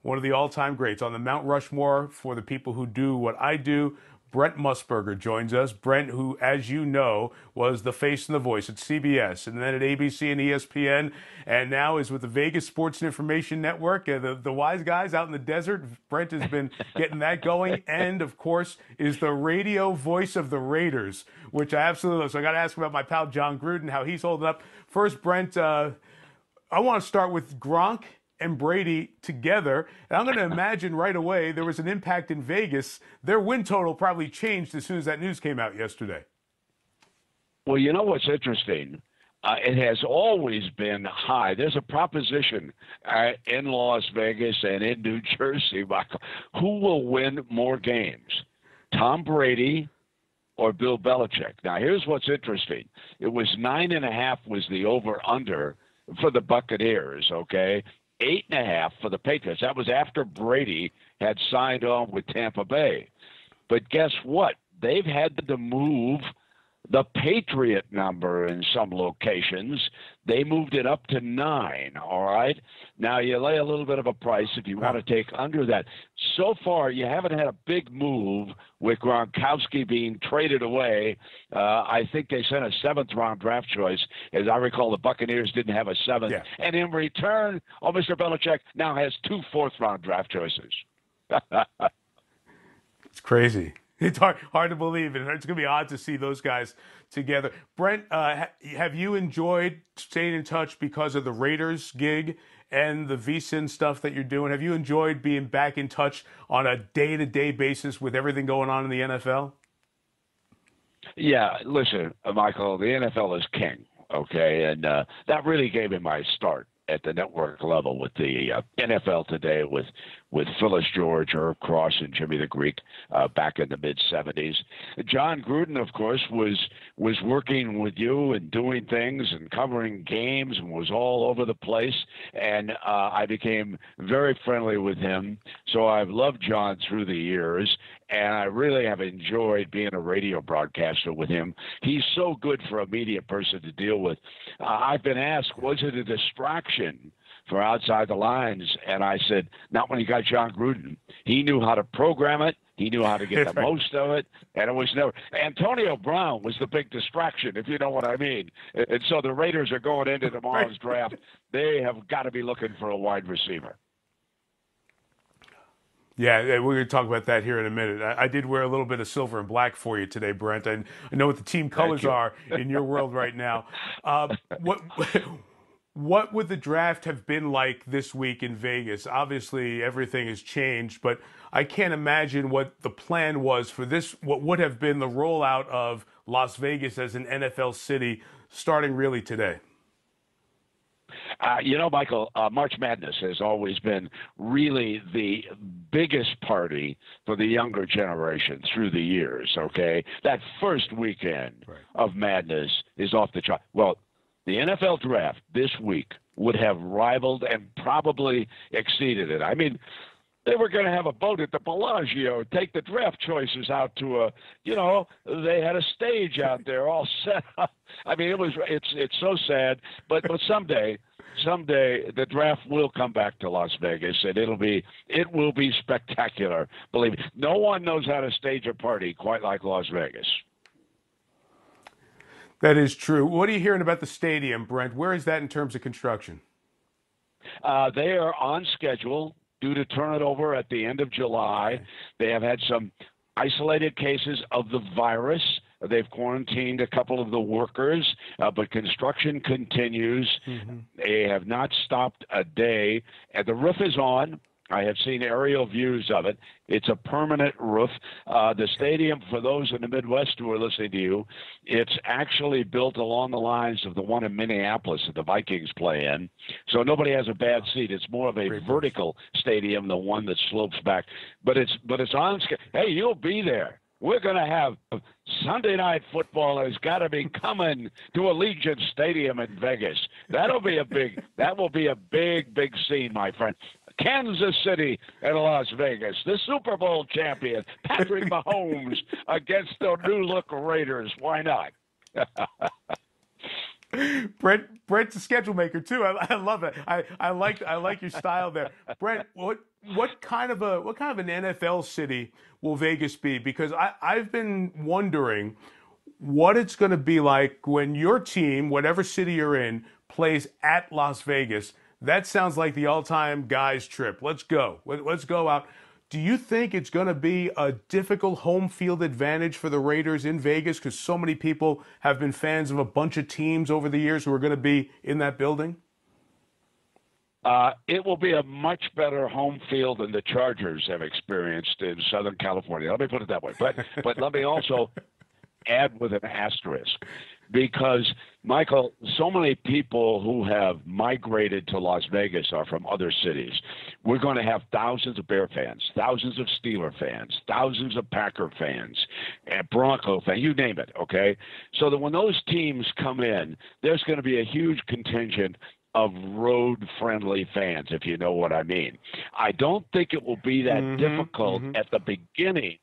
one of the all-time greats on the Mount Rushmore for the people who do what I do. Brent Musburger joins us. Brent, who, as you know, was the face and the voice at CBS and then at ABC and ESPN, and now is with the Vegas Sports and Information Network. The wise guys out in the desert. Brent has been getting that going, and of course is the radio voice of the Raiders, which I absolutely love. So I got to ask about my pal John Gruden, how he's holding up. First, Brent, I want to start with Gronk and Brady together. And I'm going to imagine right away there was an impact in Vegas. Their win total probably changed as soon as that news came out yesterday. Well, you know what's interesting? It has always been high. There's a proposition in Las Vegas and in New Jersey, Michael. Who will win more games, Tom Brady or Bill Belichick? Now, here's what's interesting. It was 9.5 was the over-under for the Buccaneers, okay? 8.5 for the Patriots. That was after Brady had signed on with Tampa Bay. But guess what? They've had to move the Patriot number in some locations. They moved it up to 9, all right? Now, you lay a little bit of a price if you want to take under that. So far, you haven't had a big move with Gronkowski being traded away. I think they sent a 7th-round draft choice. As I recall, the Buccaneers didn't have a 7th. Yeah. And in return, Mr. Belichick now has 2 4th-round draft choices. It's crazy. It's hard to believe, and it's going to be odd to see those guys together. Brent, have you enjoyed staying in touch because of the Raiders gig and the VSiN stuff that you're doing? Have you enjoyed being back in touch on a day-to-day basis with everything going on in the NFL? Yeah, listen, Michael, the NFL is king, okay? And that really gave me my start at the network level with the NFL Today with Phyllis George, Herb Cross, and Jimmy the Greek back in the mid-'70s. John Gruden, of course, was working with you and doing things and covering games and was all over the place. And I became very friendly with him. So I've loved John through the years, and I really have enjoyed being a radio broadcaster with him. He's so good for a media person to deal with. I've been asked, was it a distraction for Outside the Lines? And I said, not when you got John Gruden. He knew how to program it. He knew how to get the most of it. And it was never – Antonio Brown was the big distraction, if you know what I mean. And so the Raiders are going into tomorrow's draft. They have got to be looking for a wide receiver. Yeah, we're going to talk about that here in a minute. I did wear a little bit of silver and black for you today, Brent. And I know what the team colors are in your world right now. What would the draft have been like this week in Vegas? Obviously, everything has changed, but I can't imagine what the plan was for this, what would have been the rollout of Las Vegas as an NFL city starting really today. You know, Michael, March Madness has always been really the biggest party for the younger generation through the years, okay? That first weekend of Madness is off the chart. Well, the NFL draft this week would have rivaled and probably exceeded it. I mean, they were going to have a boat at the Bellagio, take the draft choices out to they had a stage out there all set up. I mean, it's so sad, but someday the draft will come back to Las Vegas, and it will be spectacular. Believe me, no one knows how to stage a party quite like Las Vegas. That is true. What are you hearing about the stadium, Brent? Where is that in terms of construction? They are on schedule, due to turn it over at the end of July. They have had some isolated cases of the virus. They've quarantined a couple of the workers, but construction continues. Mm-hmm. They have not stopped a day. And the roof is on. I have seen aerial views of it. It's a permanent roof. The stadium, for those in the Midwest who are listening to you, it's actually built along the lines of the one in Minneapolis that the Vikings play in. So nobody has a bad seat. It's more of a vertical stadium, the one that slopes back. But it's on. Hey, you'll be there. We're going to have Sunday Night Football has got to be coming to Allegiant Stadium in Vegas. That will be a big scene, my friend. Kansas City and Las Vegas, the Super Bowl champion, Patrick Mahomes against the new-look Raiders. Why not? Brent's a schedule maker too. I love it. I like your style there, Brent. what kind of an NFL city will Vegas be? Because I've been wondering what it's going to be like when your team, whatever city you're in, plays at Las Vegas. That sounds like the all-time guys trip. Let's go. Let's go out. Do you think it's going to be a difficult home field advantage for the Raiders in Vegas because so many people have been fans of a bunch of teams over the years who are going to be in that building? It will be a much better home field than the Chargers have experienced in Southern California. Let me put it that way. But let me also add with an asterisk, because, Michael, so many people who have migrated to Las Vegas are from other cities. We're going to have thousands of Bear fans, thousands of Steeler fans, thousands of Packer fans, and Bronco fans, you name it, okay? So that when those teams come in, there's going to be a huge contingent of road-friendly fans, if you know what I mean. I don't think it will be that difficult at the beginning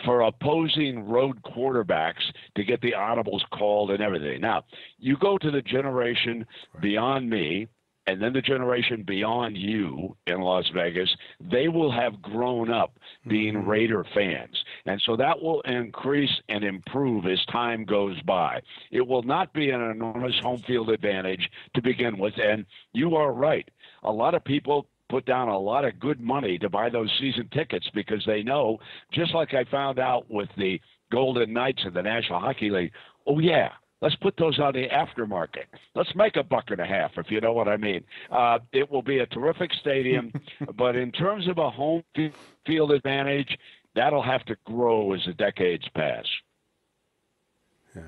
for opposing road quarterbacks to get the audibles called and everything. Now, you go to the generation beyond me, and then the generation beyond you in Las Vegas, they will have grown up being Raider fans. And so that will increase and improve as time goes by. It will not be an enormous home field advantage to begin with. And you are right. A lot of people put down a lot of good money to buy those season tickets because they know, just like I found out with the Golden Knights in the National Hockey League, oh, yeah, let's put those on the aftermarket. Let's make $1.50, if you know what I mean. It will be a terrific stadium, but in terms of a home field advantage, that'll have to grow as the decades pass. Yeah.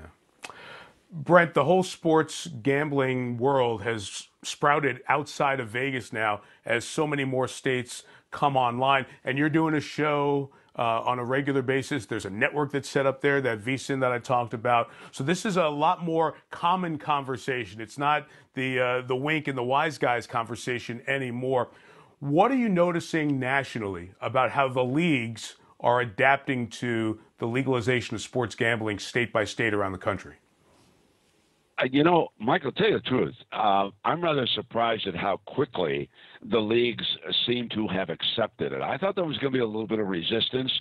Brent, the whole sports gambling world has sprouted outside of Vegas now as so many more states come online. And you're doing a show on a regular basis. There's a network that's set up there, that VSiN that I talked about. So this is a lot more common conversation. It's not the wink and the wise guys conversation anymore. What are you noticing nationally about how the leagues are adapting to the legalization of sports gambling state by state around the country? You know, Michael, tell you the truth, I'm rather surprised at how quickly the leagues seem to have accepted it. I thought there was going to be a little bit of resistance,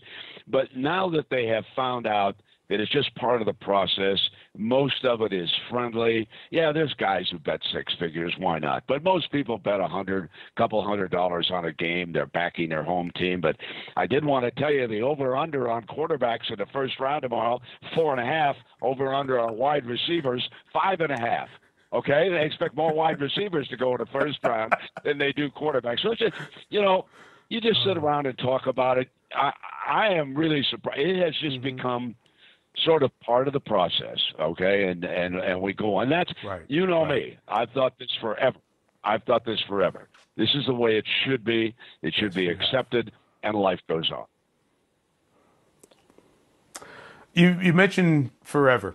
but now that they have found out that it's just part of the process, most of it is friendly. Yeah, there's guys who bet six figures, why not? But most people bet couple $100 on a game. They're backing their home team. But I did want to tell you the over-under on quarterbacks in the first round tomorrow, 4.5. Over-under on wide receivers, 5.5. Okay, they expect more wide receivers to go in the first round than they do quarterbacks. So it's just, you know, you just sit around and talk about it. I am really surprised. It has just become sort of part of the process, okay, and we go on. That's right. You know me. I've thought this forever. This is the way it should be. It should be accepted, and life goes on. You mentioned forever.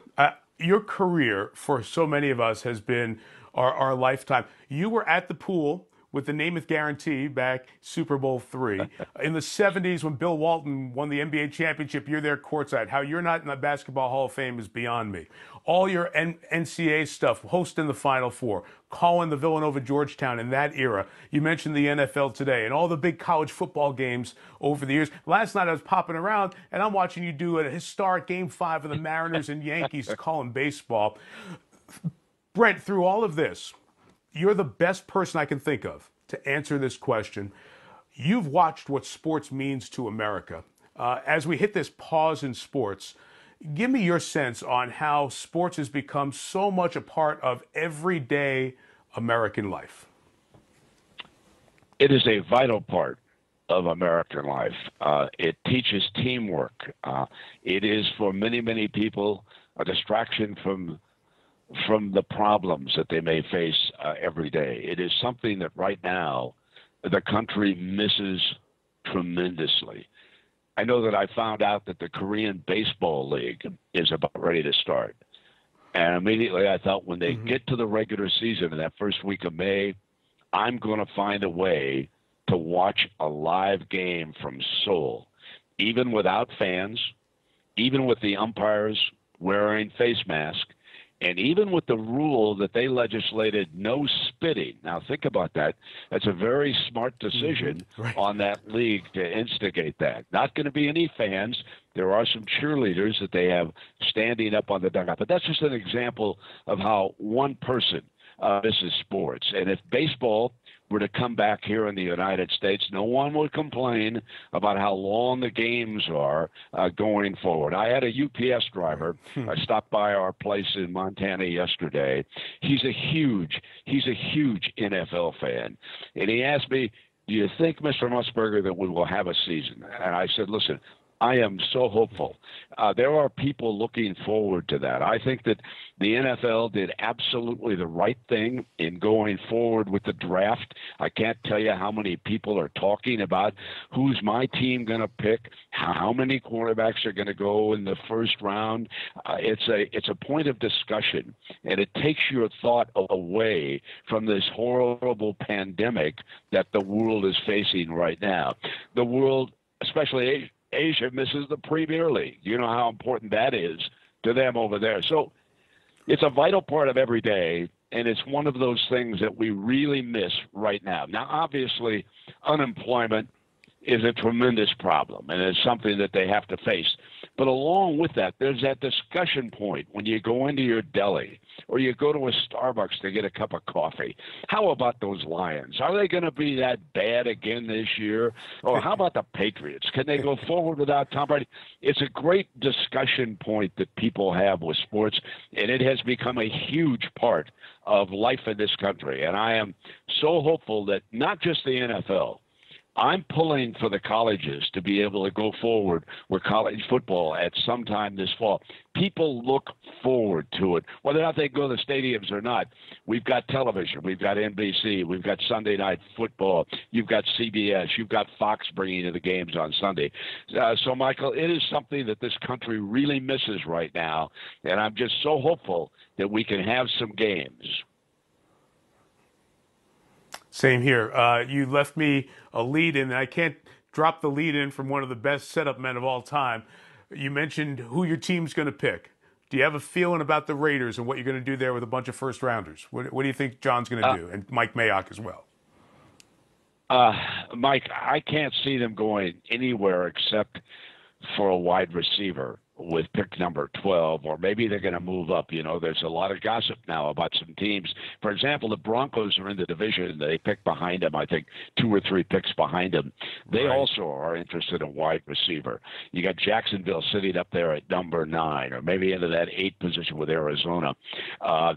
Your career for so many of us has been our lifetime. You were at the pool with the Namath guarantee back Super Bowl III. In the 70s, when Bill Walton won the NBA championship, you're there courtside. How you're not in the Basketball Hall of Fame is beyond me. All your NCAA stuff, hosting the Final Four, calling the Villanova-Georgetown in that era. You mentioned the NFL today and all the big college football games over the years. Last night I was popping around, and I'm watching you do a historic Game 5 of the Mariners and Yankees calling baseball. Brent, through all of this, you're the best person I can think of to answer this question. You've watched what sports means to America. As we hit this pause in sports, give me your sense on how sports has become so much a part of everyday American life. It is a vital part of American life. It teaches teamwork. It is, for many, many people, a distraction from the problems that they may face every day. It is something that right now the country misses tremendously. I know that I found out that the Korean Baseball League is about ready to start. And immediately I thought, when they get to the regular season in that first week of May, I'm going to find a way to watch a live game from Seoul, even without fans, even with the umpires wearing face masks, And even with the rule that they legislated no spitting, now think about that. That's a very smart decision on that league to instigate that. Not going to be any fans. There are some cheerleaders that they have standing up on the dugout. But that's just an example of how one person misses sports. And if baseball were to come back here in the United States, no one would complain about how long the games are going forward. I had a UPS driver. I stopped by our place in Montana yesterday. He's a huge NFL fan. And he asked me, do you think, Mr. Musburger, that we will have a season? And I said, listen, I am so hopeful. There are people looking forward to that. I think that the NFL did absolutely the right thing in going forward with the draft. I can't tell you how many people are talking about who's my team going to pick, how many quarterbacks are going to go in the first round. It's a point of discussion, and it takes your thought away from this horrible pandemic that the world is facing right now. The world, especially Asia, misses the Premier League. You know how important that is to them over there. So it's a vital part of every day, and it's one of those things that we really miss right now. Now, obviously, unemployment is a tremendous problem, and it's something that they have to face. But along with that, there's that discussion point when you go into your deli or you go to a Starbucks to get a cup of coffee. How about those Lions? Are they going to be that bad again this year? Or how about the Patriots? Can they go forward without Tom Brady? It's a great discussion point that people have with sports, and it has become a huge part of life in this country. And I am so hopeful that not just the NFL, I'm pulling for the colleges to be able to go forward with college football at some time this fall. People look forward to it, whether or not they go to the stadiums or not. We've got television. We've got NBC. We've got Sunday Night Football. You've got CBS. You've got Fox bringing you the games on Sunday. So, Michael, it is something that this country really misses right now, and I'm just so hopeful that we can have some games. Same here. You left me a lead in, and I can't drop the lead in from one of the best setup men of all time. You mentioned who your team's going to pick. Do you have a feeling about the Raiders and what you're going to do there with a bunch of first rounders? What do you think John's going to do, and Mike Mayock as well? Mike, I can't see them going anywhere except for a wide receiver with pick number 12, or maybe they're going to move up. You know, there's a lot of gossip now about some teams. For example, the Broncos are in the division. They pick behind them, I think 2 or 3 picks behind them. They also are interested in wide receiver. You got Jacksonville sitting up there at number 9, or maybe into that 8 position with Arizona.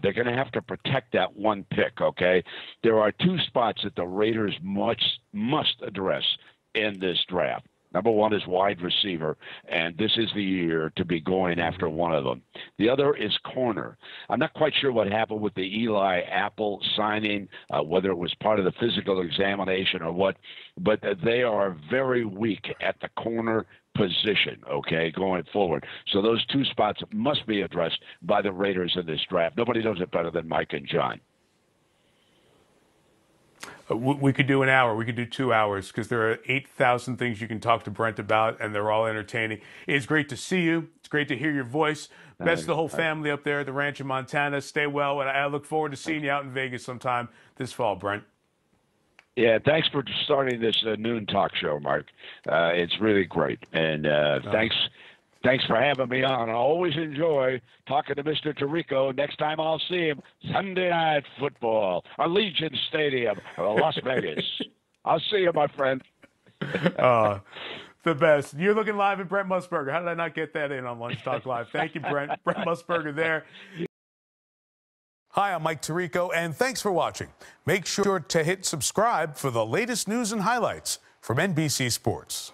They're going to have to protect that one pick, okay? There are 2 spots that the Raiders must address in this draft. Number 1 is wide receiver, and this is the year to be going after one of them. The other is corner. I'm not quite sure what happened with the Eli Apple signing, whether it was part of the physical examination or what, but they are very weak at the corner position, okay, going forward. So those 2 spots must be addressed by the Raiders in this draft. Nobody knows it better than Mike and John. We could do an hour. We could do 2 hours because there are 8,000 things you can talk to Brent about, and they're all entertaining. It's great to see you. It's great to hear your voice. Best of the whole family up there at the ranch in Montana. Stay well, and I look forward to seeing you out in Vegas sometime this fall, Brent. Yeah, thanks for starting this noon talk show, Mark. It's really great, and Thanks for having me on. I always enjoy talking to Mr. Tirico. Next time I'll see him, Sunday Night Football, Allegiant Stadium, Las Vegas. I'll see you, my friend. The best. You're looking live at Brent Musburger. How did I not get that in on Lunch Talk Live? Thank you, Brent. Brent Musburger there. Hi, I'm Mike Tirico, and thanks for watching. Make sure to hit subscribe for the latest news and highlights from NBC Sports.